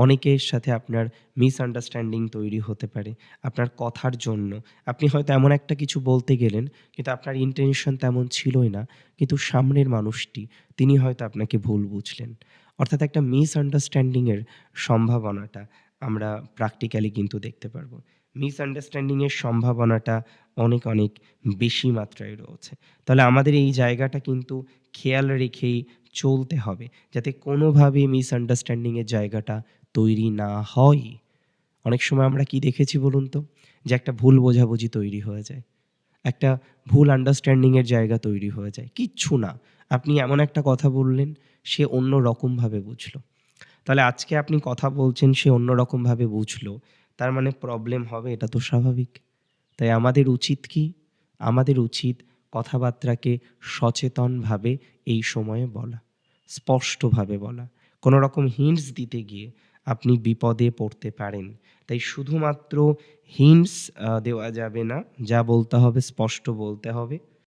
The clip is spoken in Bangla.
অনেকের সাথে আপনার মিসআন্ডারস্ট্যান্ডিং তৈরি হতে পারে আপনার কথার জন্য। আপনি হয়তো এমন একটা কিছু বলতে গেলেন, কিন্তু আপনার ইনটেনশন তেমন ছিলই না। কিন্তু সামনের মানুষটি, তিনি হয়তো আপনাকে ভুল বুঝলেন। অর্থাৎ একটা মিসআন্ডারস্ট্যান্ডিং এর সম্ভাবনাটা আমরা প্র্যাকটিক্যালি কিন্তু দেখতে পারবো। মিসআন্ডারস্ট্যান্ডিং এর সম্ভাবনাটা অনেক, অনেক বেশি মাত্রায় রয়েছে। তাহলে আমাদের এই জায়গাটা কিন্তু খেয়াল রেখেই চলতে হবে, যাতে কোনোভাবেই মিসআন্ডারস্ট্যান্ডিং এর জায়গাটা তৈরি না হয়। অনেক সময় আমরা কি দেখেছি বলুন তো? যে একটা ভুল বোঝাবুঝি তৈরি হয়ে যায়। একটা ভুল আন্ডারস্ট্যান্ডিং এর জায়গা তৈরি হয়ে যায়। কিচ্ছু না। আপনি এমন একটা কথা বললেন, সে অন্য রকমভাবে বুঝলো। তাহলে আজকে আপনি কথা বলছেন, সে অন্যরকমভাবে বুঝলো। তার মানে প্রবলেম হবে, এটা তো স্বাভাবিক। তাই আমাদের উচিত কি? আমাদের উচিত কথাবার্তাকে সচেতনভাবে এই সময়ে বলা, স্পষ্টভাবে বলা। কোনো রকম হিন্টস দিতে গিয়ে আপনি বিপদে পড়তে পারেন। তাই শুধুমাত্র হিন্টস দেওয়া যাবে না। যা বলতে হবে স্পষ্ট বলতে হবে।